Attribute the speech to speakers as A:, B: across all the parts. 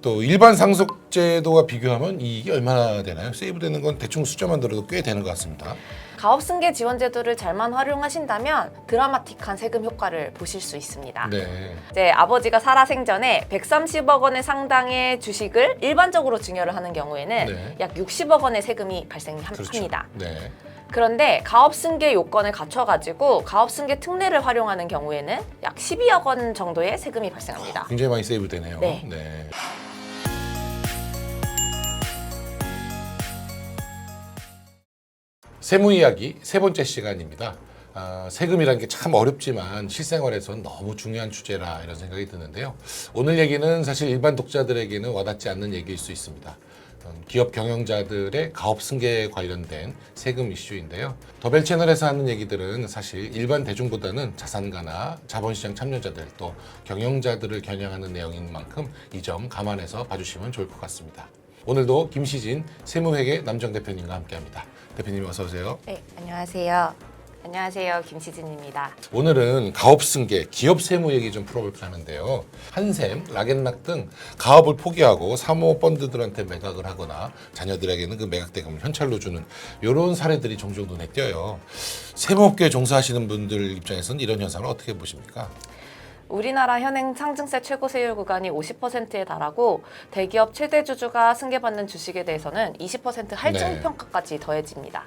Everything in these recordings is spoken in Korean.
A: 또 일반 상속제도와 비교하면 이익이 얼마나 되나요? 세이브되는 건 대충 숫자만 들어도 꽤 되는 것 같습니다.
B: 가업승계 지원 제도를 잘만 활용하신다면 드라마틱한 세금 효과를 보실 수 있습니다.
A: 네.
B: 이제 아버지가 살아생전에 130억 원의 상당의 주식을 일반적으로 증여를 하는 경우에는
A: 네.
B: 약 60억 원의 세금이 발생합니다.
A: 그렇죠. 네.
B: 그런데 가업승계 요건을 갖춰가지고 가업승계 특례를 활용하는 경우에는 약 12억 원 정도의 세금이 발생합니다.
A: 굉장히 많이 세이브되네요.
B: 네.
A: 네. 세무 이야기 세 번째 시간입니다. 세금이라는 게 참 어렵지만 실생활에서는 너무 중요한 주제라 이런 생각이 드는데요. 오늘 얘기는 사실 일반 독자들에게는 와닿지 않는 얘기일 수 있습니다. 기업 경영자들의 가업 승계에 관련된 세금 이슈인데요. 더벨 채널에서 하는 얘기들은 사실 일반 대중보다는 자산가나 자본시장 참여자들 또 경영자들을 겨냥하는 내용인 만큼 이 점 감안해서 봐주시면 좋을 것 같습니다. 오늘도 김시진 세무회계 남정 대표님과 함께합니다. 대표님 어서 오세요.
B: 네, 안녕하세요. 안녕하세요, 김시진입니다.
A: 오늘은 가업 승계, 기업 세무 얘기 좀 풀어볼까 하는데요. 한샘, 락앤락 등 가업을 포기하고 사모펀드들한테 매각을 하거나 자녀들에게는 그 매각 대금을 현찰로 주는 이런 사례들이 종종 눈에 띄어요. 세무업계에 종사하시는 분들 입장에서는 이런 현상을 어떻게 보십니까?
B: 우리나라 현행 상증세 최고 세율 구간이 50%에 달하고 대기업 최대 주주가 승계받는 주식에 대해서는 20% 할증
A: 네.
B: 평가까지 더해집니다.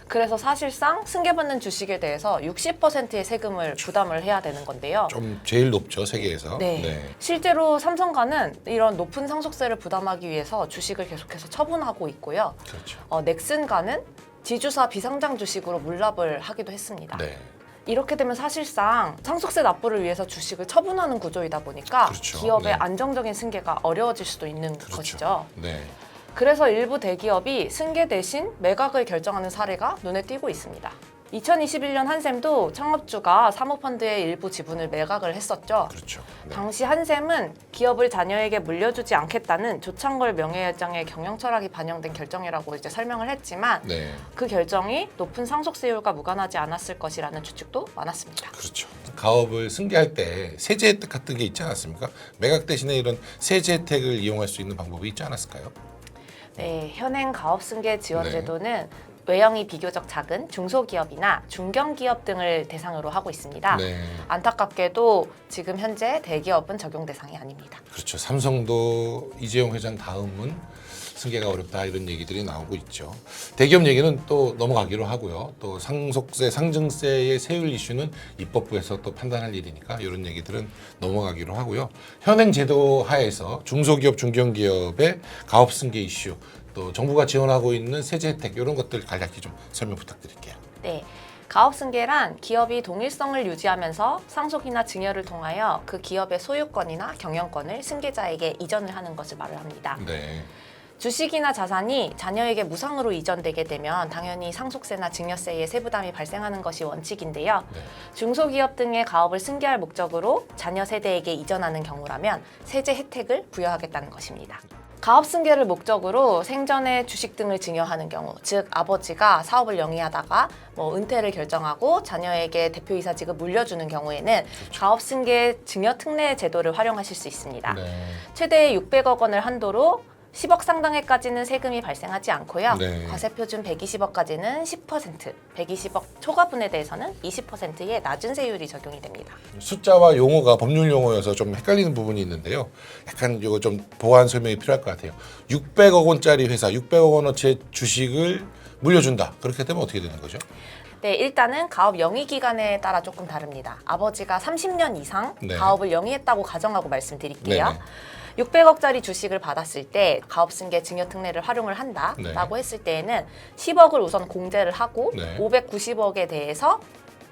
B: 그래서 사실상 승계받는 주식에 대해서 60%의 세금을 부담을 해야 되는 건데요.
A: 좀 제일 높죠, 세계에서.
B: 네. 실제로 삼성가는 이런 높은 상속세를 부담하기 위해서 주식을 계속해서 처분하고 있고요.
A: 그렇죠.
B: 넥슨가는 지주사 비상장 주식으로 물납을 하기도 했습니다.
A: 네.
B: 이렇게 되면 사실상 상속세 납부를 위해서 주식을 처분하는 구조이다 보니까
A: 그렇죠.
B: 기업의
A: 네.
B: 안정적인 승계가 어려워질 수도 있는
A: 그렇죠.
B: 것이죠.
A: 네.
B: 그래서 일부 대기업이 승계 대신 매각을 결정하는 사례가 눈에 띄고 있습니다. 2021년 한샘도 창업주가 사모펀드의 일부 지분을 매각을 했었죠.
A: 그렇죠. 네.
B: 당시 한샘은 기업을 자녀에게 물려주지 않겠다는 조창걸 명예회장의 경영 철학이 반영된 결정이라고 이제 설명을 했지만
A: 네.
B: 그 결정이 높은 상속세율과 무관하지 않았을 것이라는 추측도 많았습니다.
A: 그렇죠. 가업을 승계할 때 세제 혜택 같은 게 있지 않았습니까? 매각 대신에 이런 세제 혜택을 이용할 수 있는 방법이 있지 않았을까요?
B: 네, 현행 가업승계 지원
A: 네.
B: 제도는 외형이 비교적 작은 중소기업이나 중견기업 등을 대상으로 하고 있습니다.
A: 네.
B: 안타깝게도 지금 현재 대기업은 적용 대상이 아닙니다.
A: 그렇죠. 삼성도 이재용 회장 다음은 승계가 어렵다 이런 얘기들이 나오고 있죠. 대기업 얘기는 또 넘어가기로 하고요. 또 상속세, 상증세의 세율 이슈는 입법부에서 또 판단할 일이니까 이런 얘기들은 넘어가기로 하고요. 현행 제도 하에서 중소기업, 중견기업의 가업 승계 이슈 또 정부가 지원하고 있는 세제 혜택 이런 것들 간략히 좀 설명 부탁드릴게요.
B: 네. 가업승계란 기업이 동일성을 유지하면서 상속이나 증여를 통하여 그 기업의 소유권이나 경영권을 승계자에게 이전을 하는 것을 말을 합니다.
A: 네.
B: 주식이나 자산이 자녀에게 무상으로 이전되게 되면 당연히 상속세나 증여세의 세부담이 발생하는 것이 원칙인데요.
A: 네.
B: 중소기업 등의 가업을 승계할 목적으로 자녀 세대에게 이전하는 경우라면 세제 혜택을 부여하겠다는 것입니다. 가업 승계를 목적으로 생전에 주식 등을 증여하는 경우, 즉 아버지가 사업을 영위하다가 은퇴를 결정하고 자녀에게 대표이사직을 물려주는 경우에는 가업 승계 증여 특례 제도를 활용하실 수 있습니다.
A: 네.
B: 최대 600억 원을 한도로 10억 상당액까지는 세금이 발생하지 않고요.
A: 네.
B: 과세표준 120억까지는 10%, 120억 초과분에 대해서는 20%의 낮은 세율이 적용이 됩니다.
A: 숫자와 용어가 법률 용어여서 좀 헷갈리는 부분이 있는데요. 약간 이거 좀 보완 설명이 필요할 것 같아요. 600억 원짜리 회사, 600억 원어치의 주식을 물려준다. 그렇게 되면 어떻게 되는 거죠?
B: 네, 일단은 가업 영위 기간에 따라 조금 다릅니다. 아버지가 30년 이상
A: 네.
B: 가업을 영위했다고 가정하고 말씀드릴게요.
A: 네네.
B: 600억짜리 주식을 받았을 때 가업승계 증여 특례를 활용을 한다라고
A: 네.
B: 했을 때에는 10억을 우선 공제를 하고
A: 네.
B: 590억에 대해서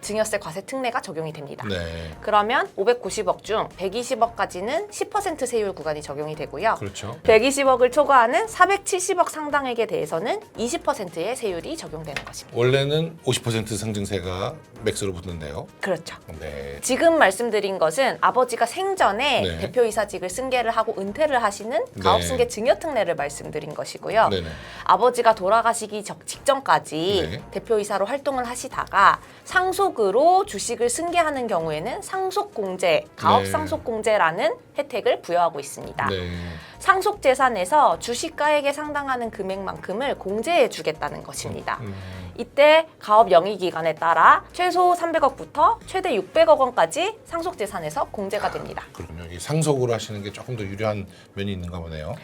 B: 증여세 과세 특례가 적용이 됩니다.
A: 네.
B: 그러면 590억 중 120억까지는 10% 세율 구간이 적용이 되고요.
A: 그렇죠.
B: 120억을 초과하는 470억 상당액에 대해서는 20%의 세율이 적용되는 것입니다.
A: 원래는 50% 상증세가 맥스로 붙는데요.
B: 그렇죠.
A: 네.
B: 지금 말씀드린 것은 아버지가 생전에
A: 네.
B: 대표이사직을 승계를 하고 은퇴를 하시는 가업승계 증여 특례를 말씀드린 것이고요.
A: 네네.
B: 아버지가 돌아가시기 직전까지
A: 네.
B: 대표이사로 활동을 하시다가 상속 상속으로 주식을 승계하는 경우에는 상속공제, 가업상속공제라는 혜택을 부여하고 있습니다.
A: 네.
B: 상속재산에서 주식가액에 상당하는 금액만큼을 공제해 주겠다는 것입니다.
A: 음.
B: 이때 가업 영위기간에 따라 최소 300억부터 최대 600억 원까지 상속재산에서 공제가 됩니다.
A: 그렇군요. 이 상속으로 하시는 게 조금 더 유리한 면이 있는가 보네요.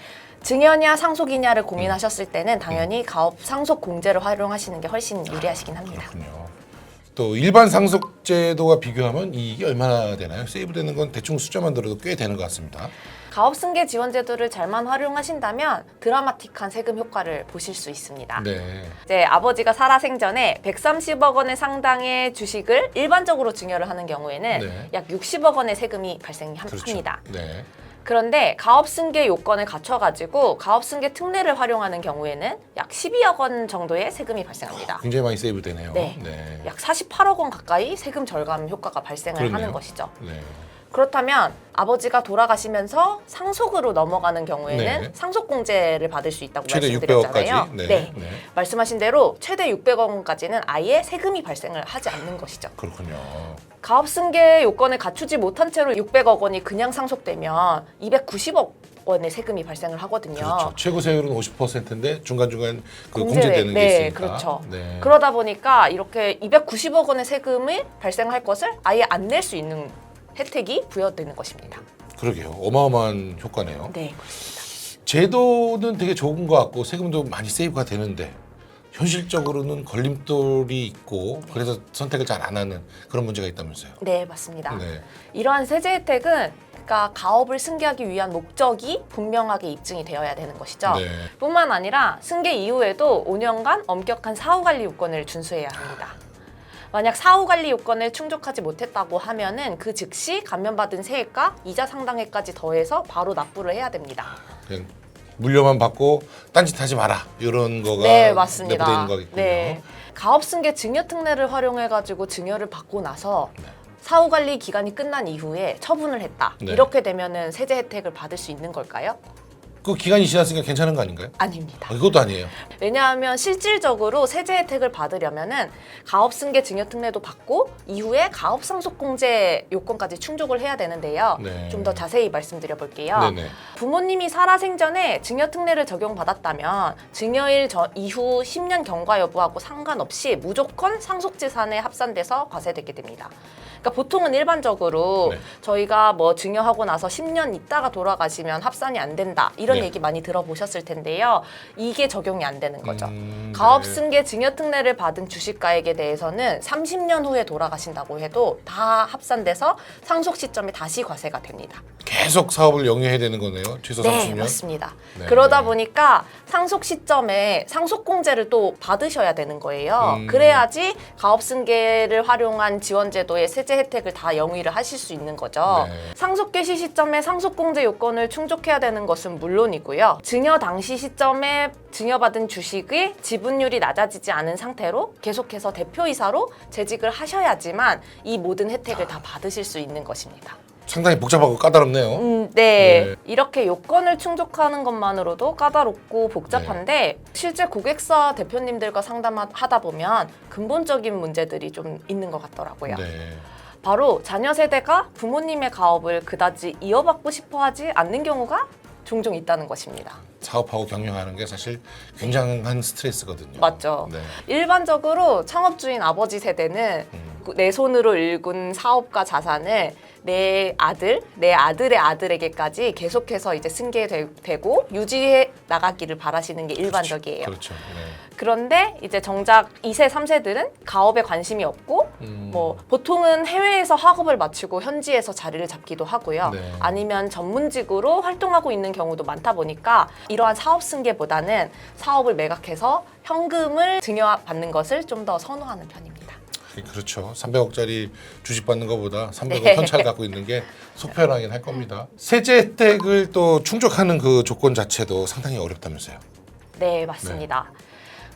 B: 증여냐 상속이냐를 고민하셨을 때는 당연히 가업 상속 공제를 활용하시는 게 훨씬 유리하시긴 합니다.
A: 그렇군요. 또 일반 상속 제도와 비교하면 이익이 얼마나 되나요? 세이브되는 건 대충 숫자만 들어도 꽤 되는 것 같습니다.
B: 가업 승계 지원 제도를 잘만 활용하신다면 드라마틱한 세금 효과를 보실 수 있습니다.
A: 네.
B: 이제 아버지가 살아생전에 130억 원의 상당의 주식을 일반적으로 증여를 하는 경우에는
A: 네.
B: 약 60억 원의 세금이 발생합니다.
A: 그렇죠. 네.
B: 그런데 가업 승계 요건을 갖춰가지고 가업 승계 특례를 활용하는 경우에는 약 12억 원 정도의 세금이 발생합니다.
A: 굉장히 많이 세이브되네요.
B: 네. 약 48억 원 가까이 세금 절감 효과가 발생을
A: 그렇네요.
B: 하는 것이죠.
A: 네.
B: 그렇다면 아버지가 돌아가시면서 상속으로 넘어가는 경우에는
A: 네.
B: 상속공제를 받을 수 있다고
A: 최대
B: 말씀드렸잖아요.
A: 600억까지. 네.
B: 네.
A: 네.
B: 말씀하신 대로 최대 600억 원까지는 아예 세금이 발생을 하지 않는 것이죠.
A: 그렇군요.
B: 가업승계 요건을 갖추지 못한 채로 600억 원이 그냥 상속되면 290억 원의 세금이 발생을 하거든요.
A: 그렇죠. 최고 세율은 50%인데 중간중간 그
B: 공제
A: 공제되는 게
B: 네,
A: 있으니까.
B: 그렇죠.
A: 네.
B: 그러다 보니까 이렇게 290억 원의 세금이 발생할 것을 아예 안 낼 수 있는 혜택이 부여되는 것입니다.
A: 그러게요. 어마어마한 효과네요.
B: 네, 그렇습니다.
A: 제도는 되게 좋은 것 같고 세금도 많이 세이브가 되는데 현실적으로는 걸림돌이 있고 그래서 선택을 잘 안 하는 그런 문제가 있다면서요.
B: 네, 맞습니다.
A: 네.
B: 이러한 세제 혜택은 그러니까 가업을 승계하기 위한 목적이 분명하게 입증이 되어야 되는 것이죠.
A: 네.
B: 뿐만 아니라 승계 이후에도 5년간 엄격한 사후관리 요건을 준수해야 합니다. 만약 사후관리 요건을 충족하지 못했다고 하면은 그 즉시 감면받은 세액과 이자 상당액까지 더해서 바로 납부를 해야 됩니다.
A: 그냥 물려만 받고 딴짓하지 마라 이런 거가
B: 네, 맞습니다.
A: 내포되어 있는 거겠군요.
B: 네. 가업승계 증여특례를 활용해가지고 증여를 받고 나서
A: 네.
B: 사후관리 기간이 끝난 이후에 처분을 했다.
A: 네.
B: 이렇게 되면은 세제 혜택을 받을 수 있는 걸까요?
A: 그 기간이 지났으니까 괜찮은 거 아닌가요?
B: 아닙니다.
A: 이것도 아니에요.
B: 왜냐하면 실질적으로 세제 혜택을 받으려면은 가업승계 증여특례도 받고 이후에 가업상속공제 요건까지 충족을 해야 되는데요.
A: 네.
B: 좀 더 자세히 말씀드려 볼게요.
A: 네네.
B: 부모님이 살아생전에 증여특례를 적용받았다면 증여일 이후 10년 경과 여부하고 상관없이 무조건 상속재산에 합산돼서 과세되게 됩니다. 그러니까 보통은 일반적으로
A: 네.
B: 저희가 뭐 증여하고 나서 10년 있다가 돌아가시면 합산이 안 된다 이런
A: 네.
B: 얘기 많이 들어보셨을 텐데요. 이게 적용이 안 되는 거죠.
A: 네.
B: 가업승계 증여특례를 받은 주식가액에 대해서는 30년 후에 돌아가신다고 해도 다 합산돼서 상속 시점에 다시 과세가 됩니다.
A: 계속 사업을 영위해야 되는 거네요. 최소
B: 네,
A: 30년.
B: 맞습니다.
A: 네.
B: 그러다 보니까 상속 시점에 상속공제를 또 받으셔야 되는 거예요.
A: 음.
B: 그래야지 가업승계를 활용한 지원제도의 세제 혜택을 다 영위를 하실 수 있는 거죠.
A: 네.
B: 상속 개시 시점에 상속공제 요건을 충족해야 되는 것은 물론이고요. 증여 당시 시점에 증여받은 주식의 지분율이 낮아지지 않은 상태로 계속해서 대표이사로 재직을 하셔야지만 이 모든 혜택을 다 받으실 수 있는 것입니다.
A: 상당히 복잡하고 까다롭네요.
B: 네.
A: 네.
B: 이렇게 요건을 충족하는 것만으로도 까다롭고 복잡한데 실제 고객사 대표님들과 상담하다 보면 근본적인 문제들이 좀 있는 것 같더라고요.
A: 네.
B: 바로 자녀 세대가 부모님의 가업을 그다지 이어받고 싶어 하지 않는 경우가 종종 있다는 것입니다.
A: 사업하고 경영하는 게 사실 굉장한 스트레스거든요.
B: 맞죠.
A: 네.
B: 일반적으로 창업주인 아버지 세대는 내 손으로 일군 사업과 자산을 내 아들, 내 아들의 아들에게까지 계속해서 이제 승계되고 유지해 나가기를 바라시는 게 일반적이에요.
A: 그렇죠. 네.
B: 그런데 이제 정작 2세, 3세들은 가업에 관심이 없고 뭐 보통은 해외에서 학업을 마치고 현지에서 자리를 잡기도 하고요.
A: 네.
B: 아니면 전문직으로 활동하고 있는 경우도 많다 보니까 이러한 사업 승계보다는 사업을 매각해서 현금을 증여받는 것을 좀 더 선호하는 편입니다.
A: 그렇죠. 300억짜리 주식 받는 것보다 300억
B: 네.
A: 현찰 갖고 있는 게 속편하긴 할 겁니다. 세제 혜택을 또 충족하는 그 조건 자체도 상당히 어렵다면서요.
B: 네, 맞습니다.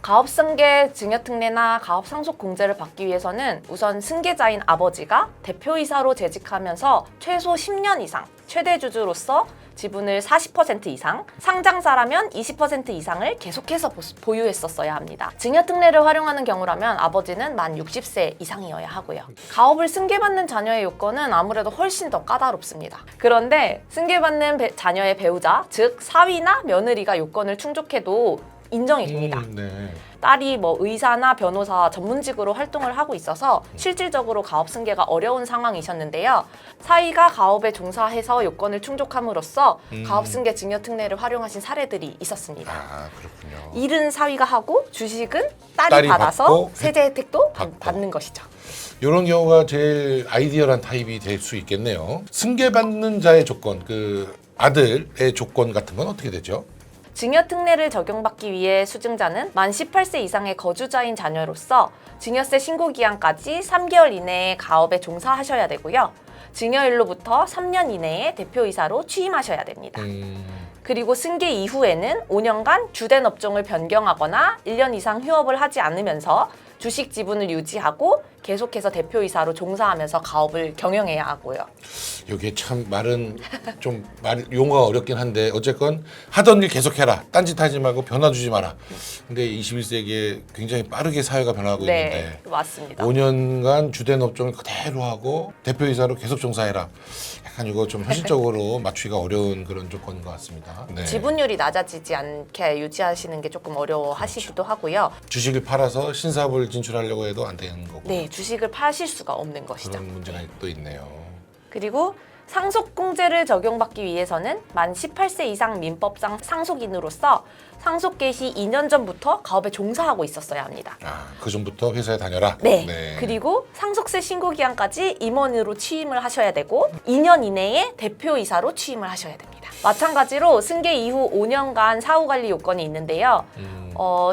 B: 가업승계 증여특례나 가업상속공제를 받기 위해서는 우선 승계자인 아버지가 대표이사로 재직하면서 최소 10년 이상 최대주주로서 지분을 40% 이상, 상장사라면 20% 이상을 계속해서 보유했었어야 합니다. 증여특례를 활용하는 경우라면 아버지는 만 60세 이상이어야 하고요. 가업을 승계받는 자녀의 요건은 아무래도 훨씬 더 까다롭습니다. 그런데 승계받는 자녀의 배우자, 즉 사위나 며느리가 요건을 충족해도 인정이 됩니다.
A: 네.
B: 딸이 뭐 의사나 변호사 전문직으로 활동을 하고 있어서 실질적으로 가업 승계가 어려운 상황이셨는데요. 사위가 가업에 종사해서 요건을 충족함으로써 가업 승계 증여특례를 활용하신 사례들이 있었습니다.
A: 아, 그렇군요.
B: 일은 사위가 하고 주식은 딸이
A: 딸이
B: 받아서
A: 받고
B: 세제 혜택도
A: 받고.
B: 받는 것이죠.
A: 이런 경우가 제일 아이디어란 타입이 될 수 있겠네요. 승계받는 자의 조건, 그 아들의 조건 같은 건 어떻게 되죠?
B: 증여특례를 적용받기 위해 수증자는 만 18세 이상의 거주자인 자녀로서 증여세 신고 기한까지 3개월 이내에 가업에 종사하셔야 되고요. 증여일로부터 3년 이내에 대표이사로 취임하셔야 됩니다. 그리고 승계 이후에는 5년간 주된 업종을 변경하거나 1년 이상 휴업을 하지 않으면서 주식 지분을 유지하고 계속해서 대표이사로 종사하면서 가업을 경영해야 하고요.
A: 여기에 참 말은 좀 용어가 어렵긴 한데 어쨌건 하던 일 계속해라. 딴짓하지 말고 변화 주지 마라. 근데 21세기에 굉장히 빠르게 사회가 변화하고 있는데
B: 네, 맞습니다.
A: 5년간 주된 업종을 그대로 하고 대표이사로 계속 종사해라. 약간 이거 좀 현실적으로 맞추기가 어려운 그런 조건인 것 같습니다. 네.
B: 지분율이 낮아지지 않게 유지하시는 게 조금 어려워하시기도 하고요.
A: 주식을 팔아서 신사업을 진출하려고 해도 안 되는 거고
B: 네, 주식을 파실 수가 없는 것이죠.
A: 그런 문제가 또 있네요.
B: 그리고 상속공제를 적용받기 위해서는 만 18세 이상 민법상 상속인으로서 상속 개시 2년 전부터 가업에 종사하고 있었어야 합니다.
A: 아, 그 전부터 회사에 다녀라?
B: 네. 그리고 상속세 신고 기한까지 임원으로 취임을 하셔야 되고 2년 이내에 대표이사로 취임을 하셔야 됩니다. 마찬가지로 승계 이후 5년간 사후관리 요건이 있는데요.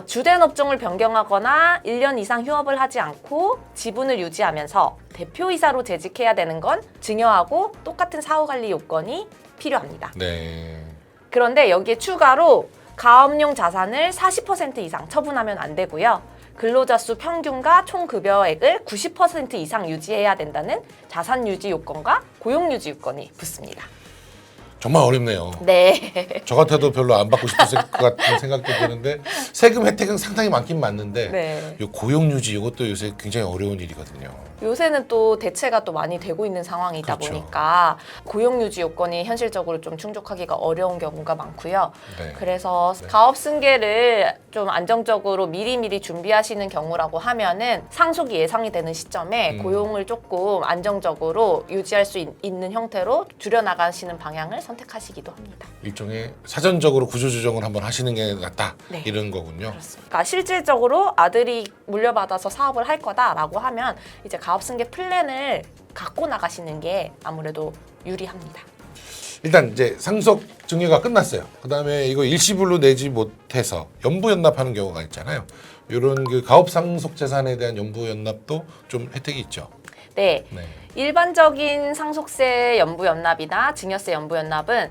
B: 주된 업종을 변경하거나 1년 이상 휴업을 하지 않고 지분을 유지하면서 대표이사로 재직해야 되는 건 증여하고 똑같은 사후관리 요건이 필요합니다.
A: 네.
B: 그런데 여기에 추가로 가업용 자산을 40% 이상 처분하면 안 되고요. 근로자 수 평균과 총 급여액을 90% 이상 유지해야 된다는 자산 유지 요건과 고용 유지 요건이 붙습니다.
A: 정말 어렵네요.
B: 네.
A: 저 같아도 별로 안 받고 싶었을 것 같은 생각도 드는데 세금 혜택은 상당히 많긴 맞는데
B: 네.
A: 이 고용유지 이것도 요새 굉장히 어려운 일이거든요.
B: 요새는 또 대체가 또 많이 되고 있는 상황이다
A: 그렇죠.
B: 보니까 고용 유지 요건이 현실적으로 좀 충족하기가 어려운 경우가 많고요.
A: 네.
B: 그래서 가업 승계를 좀 안정적으로 미리미리 준비하시는 경우라고 하면은 상속이 예상이 되는 시점에 고용을 조금 안정적으로 유지할 수 있는 형태로 줄여나가시는 방향을 선택하시기도 합니다.
A: 일종의 사전적으로 구조조정을 한번 하시는 게 낫다
B: 네.
A: 이런 거군요.
B: 그러니까 실질적으로 아들이 물려받아서 사업을 할 거다라고 하면 이제 가업 승계 플랜을 갖고 나가시는 게 아무래도 유리합니다.
A: 일단 이제 상속 증여가 끝났어요. 그다음에 이거 일시불로 내지 못해서 연부연납하는 경우가 있잖아요. 이런 그 가업 상속 재산에 대한 연부연납도 좀 혜택이 있죠.
B: 네.
A: 네.
B: 일반적인 상속세 연부연납이나 증여세 연부연납은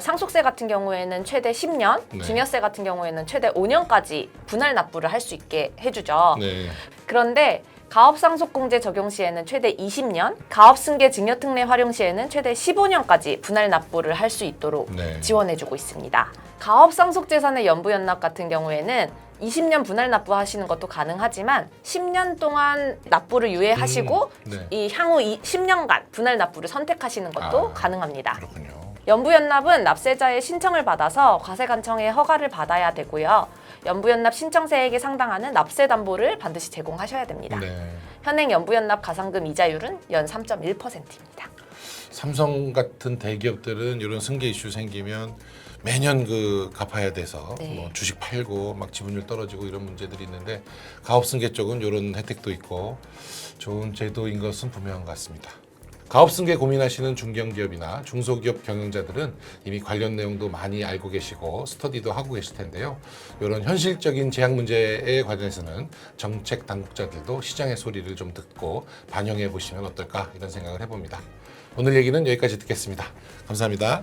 B: 상속세 같은 경우에는 최대 10년,
A: 네.
B: 증여세 같은 경우에는 최대 5년까지 분할 납부를 할 수 있게 해주죠.
A: 네.
B: 그런데 가업상속공제 적용 시에는 최대 20년, 가업승계 증여특례 활용 시에는 최대 15년까지 분할 납부를 할 수 있도록
A: 네.
B: 지원해주고 있습니다. 가업상속재산의 연부연납 같은 경우에는 20년 분할 납부하시는 것도 가능하지만 10년 동안 납부를 유예하시고
A: 네.
B: 이 향후 10년간 분할 납부를 선택하시는 것도 가능합니다.
A: 그렇군요.
B: 연부연납은 납세자의 신청을 받아서 과세관청의 허가를 받아야 되고요. 연부연납 신청세액에 상당하는 납세담보를 반드시 제공하셔야 됩니다.
A: 네.
B: 현행 연부연납 가산금 이자율은 연 3.1%입니다.
A: 삼성 같은 대기업들은 이런 승계 이슈 생기면 매년 그 갚아야 돼서
B: 네.
A: 뭐 주식 팔고 막 지분율 떨어지고 이런 문제들이 있는데 가업 승계 쪽은 이런 혜택도 있고 좋은 제도인 것은 분명한 것 같습니다. 가업 승계 고민하시는 중견기업이나 중소기업 경영자들은 이미 관련 내용도 많이 알고 계시고 스터디도 하고 계실 텐데요. 이런 현실적인 제약 문제에 관해서는 정책 당국자들도 시장의 소리를 좀 듣고 반영해 보시면 어떨까 이런 생각을 해봅니다. 오늘 얘기는 여기까지 듣겠습니다. 감사합니다.